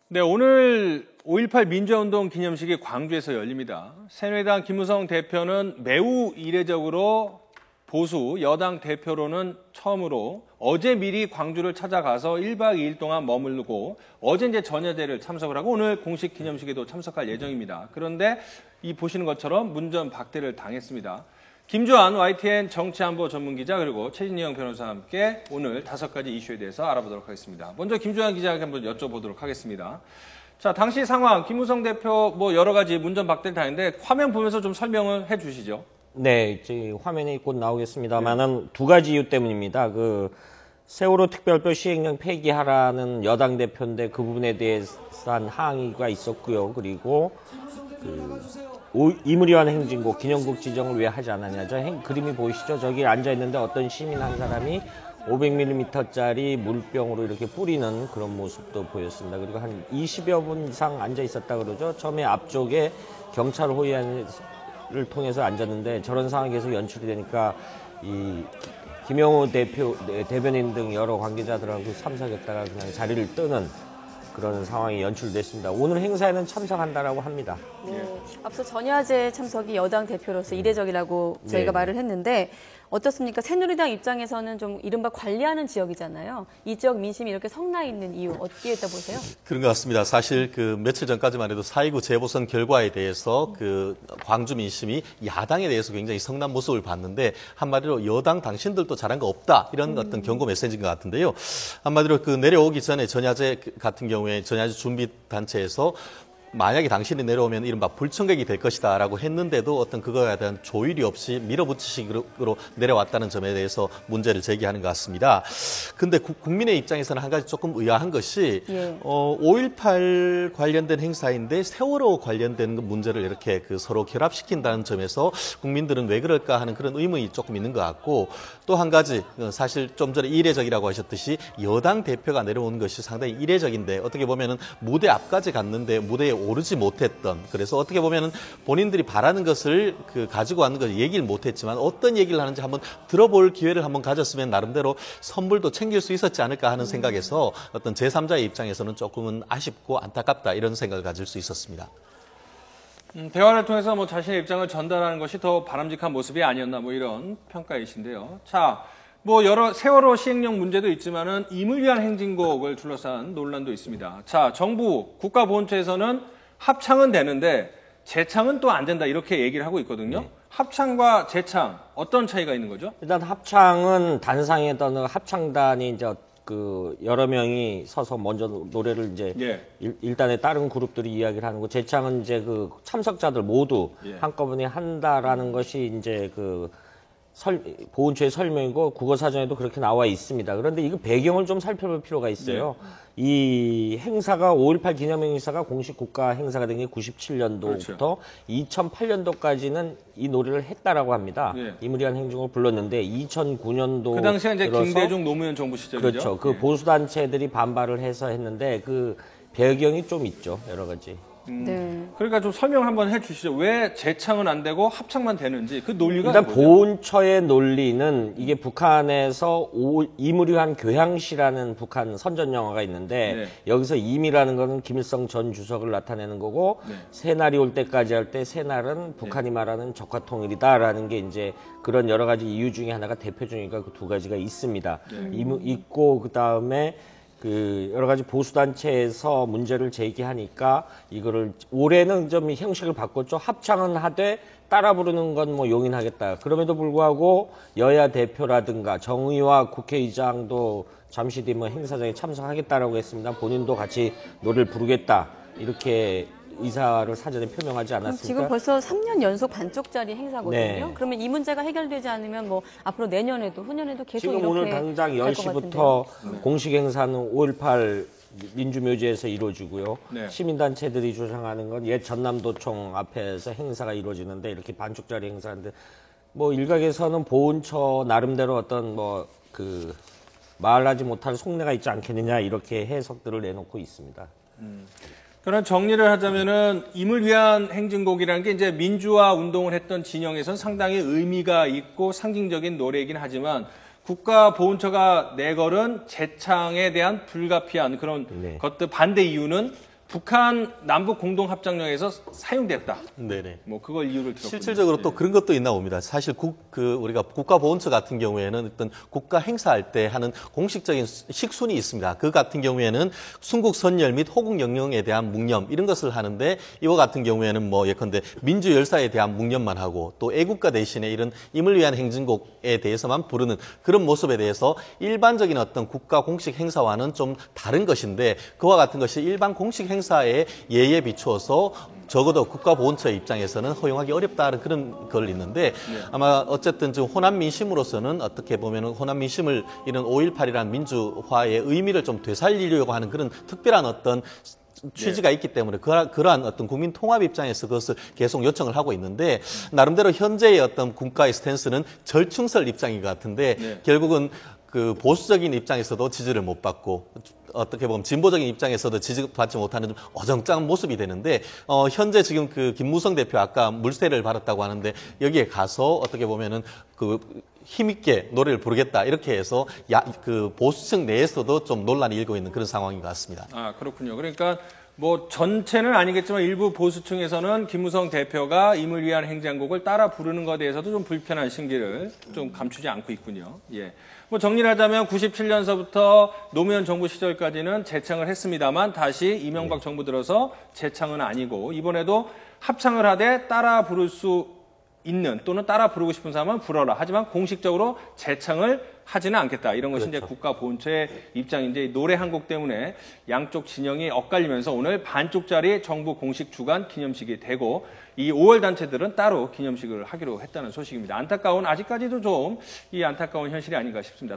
네, 오늘 5.18 민주화운동 기념식이 광주에서 열립니다. 새누리당 김무성 대표는 매우 이례적으로 보수 여당 대표로는 처음으로 어제 미리 광주를 찾아가서 1박 2일 동안 머물고 어제 이제 전야제를 참석을 하고 오늘 공식 기념식에도 참석할 예정입니다. 그런데 이 보시는 것처럼 문전박대를 당했습니다. 김주환 YTN 정치안보 전문기자 그리고 최진영 변호사와 함께 오늘 5가지 이슈에 대해서 알아보도록 하겠습니다. 먼저 김주환 기자에게 한번 여쭤보도록 하겠습니다. 자, 당시 상황, 김무성 대표 뭐 여러 가지 문전박대를 당했는데 화면 보면서 좀 설명을 해 주시죠. 네, 이제 화면이 곧 나오겠습니다만은 두 가지 이유 때문입니다. 세월호 특별법 시행령 폐기하라는 여당 대표인데 그 부분에 대해서 항의가 있었고요. 그리고 이무리환 행진곡 기념곡 지정을 왜 하지 않았냐. 그림이 보이시죠? 저기 앉아있는데 어떤 시민 한 사람이 500mm짜리 물병으로 이렇게 뿌리는 그런 모습도 보였습니다. 그리고 한 20여 분 이상 앉아있었다 그러죠. 처음에 앞쪽에 경찰 호위안을 통해서 앉았는데 저런 상황이 계속 연출이 되니까 이 김영호 대변인 등 여러 관계자들하고 참석했다가 그냥 자리를 뜨는 그런 상황이 연출됐습니다. 오늘 행사에는 참석한다라고 합니다. 앞서 전야제 참석이 여당 대표로서 이례적이라고 저희가 말을 했는데 어떻습니까? 새누리당 입장에서는 좀 이른바 관리하는 지역이잖아요. 이 지역 민심이 이렇게 성나 있는 이유 어떻게 했다 보세요? 그런 것 같습니다. 사실 며칠 전까지만 해도 4.29 재보선 결과에 대해서 광주 민심이 야당에 대해서 굉장히 성난 모습을 봤는데 한마디로 여당 당신들도 잘한 거 없다 이런 어떤 경고 메시지인 것 같은데요. 한마디로 내려오기 전에 전야제 같은 경우에 전야제 준비 단체에서 만약에 당신이 내려오면 이른바 불청객이 될 것이다 라고 했는데도 어떤 그거에 대한 조율이 없이 밀어붙이식으로 내려왔다는 점에 대해서 문제를 제기하는 것 같습니다. 근데 국민의 입장에서는 한 가지 조금 의아한 것이 5.18 관련된 행사인데 세월호 관련된 문제를 이렇게 서로 결합시킨다는 점에서 국민들은 왜 그럴까 하는 그런 의문이 조금 있는 것 같고 또 한 가지 사실 좀 전에 이례적이라고 하셨듯이 여당 대표가 내려오는 것이 상당히 이례적인데 어떻게 보면은 무대 앞까지 갔는데 무대에 오르지 못했던 그래서 어떻게 보면은 본인들이 바라는 것을 가지고 왔는 걸 얘기를 못했지만 어떤 얘기를 하는지 한번 들어볼 기회를 한번 가졌으면 나름대로 선물도 챙길 수 있었지 않을까 하는 생각에서 어떤 제3자의 입장에서는 조금은 아쉽고 안타깝다 이런 생각을 가질 수 있었습니다. 대화를 통해서 뭐 자신의 입장을 전달하는 것이 더 바람직한 모습이 아니었나 뭐 이런 평가이신데요. 자, 뭐 여러 세월호 시행령 문제도 있지만은 임을 위한 행진곡을 둘러싼 논란도 있습니다. 자, 정부 국가보훈처에서는 합창은 되는데 재창은 또 안 된다 이렇게 얘기를 하고 있거든요. 합창과 재창 어떤 차이가 있는 거죠? 일단 합창은 단상에던 합창단이 이제 여러 명이 서서 먼저 노래를 이제 일단에 다른 그룹들이 이야기를 하는 거 재창은 이제 참석자들 모두 한꺼번에 한다라는 것이 이제 보훈처의 설명이고 국어사전에도 그렇게 나와 있습니다. 그런데 이거 배경을 좀 살펴볼 필요가 있어요. 이 행사가 5.18 기념행사가 공식 국가 행사가 된 게 97년도부터 2008년도까지는 이 노래를 했다라고 합니다. 이무리한 행진곡을 불렀는데 2009년도 그 당시에 이제 김대중 노무현 정부 시절이죠. 그렇죠. 보수단체들이 반발을 해서 했는데 배경이 좀 있죠. 여러 가지. 그러니까 좀 설명을 한번 해주시죠. 왜 재창은 안 되고 합창만 되는지 그 논리가 일단 뭐죠? 보훈처의 논리는 이게 북한에서 이무리한 교향시라는 북한 선전 영화가 있는데 여기서 임이라는 거는 김일성 전 주석을 나타내는 거고 새날이 올 때까지 할 때 새날은 북한이 말하는 적화통일이다라는 게 이제 그런 여러 가지 이유 중에 하나가 대표적이니까 그 두 가지가 있습니다. 있고 그다음에 여러 가지 보수단체에서 문제를 제기하니까 이거를 올해는 좀 형식을 바꿨죠. 합창은 하되 따라 부르는 건 뭐 용인하겠다. 그럼에도 불구하고 여야 대표라든가 정의와 국회의장도 잠시 뒤 행사장에 참석하겠다라고 했습니다. 본인도 같이 노래를 부르겠다. 이렇게 의사를 사전에 표명하지 않았습니까? 지금 벌써 3년 연속 반쪽짜리 행사거든요. 그러면 이 문제가 해결되지 않으면 뭐 앞으로 내년에도 후년에도 계속 지금 이렇게 오늘 당장 10시부터 공식 행사는 5.18 민주묘지에서 이루어지고요. 시민단체들이 주장하는 건 옛 전남도청 앞에서 행사가 이루어지는데 이렇게 반쪽짜리 행사인데 뭐 일각에서는 보훈처 나름대로 어떤 말하지 못할 속내가 있지 않겠느냐 이렇게 해석들을 내놓고 있습니다. 그런 정리를 하자면은 임을 위한 행진곡이라는 게 이제 민주화 운동을 했던 진영에선 상당히 의미가 있고 상징적인 노래이긴 하지만 국가보훈처가 내걸은 재창에 대한 불가피한 그런 것들 반대 이유는 북한 남북 공동 합작령에서 사용됐다. 네네. 뭐 그걸 이유를 들었군요. 실질적으로 또 그런 것도 있나 봅니다. 사실 우리가 국가보훈처 같은 경우에는 어떤 국가 행사할 때 하는 공식적인 식순이 있습니다. 그 같은 경우에는 순국 선열 및 호국 영령에 대한 묵념 이런 것을 하는데 이와 같은 경우에는 뭐 예컨대 민주 열사에 대한 묵념만 하고 또 애국가 대신에 이런 임을 위한 행진곡에 대해서만 부르는 그런 모습에 대해서 일반적인 어떤 국가 공식 행사와는 좀 다른 것인데 그와 같은 것이 일반 공식 행사의 예에 비추어서 적어도 국가보훈처의 입장에서는 허용하기 어렵다는 그런 걸 있는데 아마 어쨌든 지금 호남 민심으로서는 어떻게 보면은 호남 민심을 이런 5.18이라는 민주화의 의미를 좀 되살리려고 하는 그런 특별한 어떤 취지가 있기 때문에 그러한 어떤 국민 통합 입장에서 그것을 계속 요청을 하고 있는데 나름대로 현재의 어떤 국가의 스탠스는 절충설 입장인 것 같은데 결국은 그 보수적인 입장에서도 지지를 못 받고 어떻게 보면 진보적인 입장에서도 지지받지 못하는 좀 어정쩡한 모습이 되는데 현재 지금 그 김무성 대표 아까 물세를 받았다고 하는데 여기에 가서 어떻게 보면은 그 힘있게 노래를 부르겠다 이렇게 해서 그 보수층 내에서도 좀 논란이 일고 있는 그런 상황인 것 같습니다. 아 그렇군요. 그러니까 뭐 전체는 아니겠지만 일부 보수층에서는 김무성 대표가 임을 위한 행진곡을 따라 부르는 것에 대해서도 좀 불편한 심기를 좀 감추지 않고 있군요. 예. 뭐 정리를 하자면 97년서부터 노무현 정부 시절까지는 재창을 했습니다만 다시 이명박 정부 들어서 재창은 아니고 이번에도 합창을 하되 따라 부를 수 있는 또는 따라 부르고 싶은 사람은 불어라. 하지만 공식적으로 재창을 하지는 않겠다. 이런 것이 그렇죠. 이제 국가보훈처의 입장인데 노래 한 곡 때문에 양쪽 진영이 엇갈리면서 오늘 반쪽짜리 정부 공식 주간 기념식이 되고 이 5월 단체들은 따로 기념식을 하기로 했다는 소식입니다. 아직까지도 좀 이 안타까운 현실이 아닌가 싶습니다.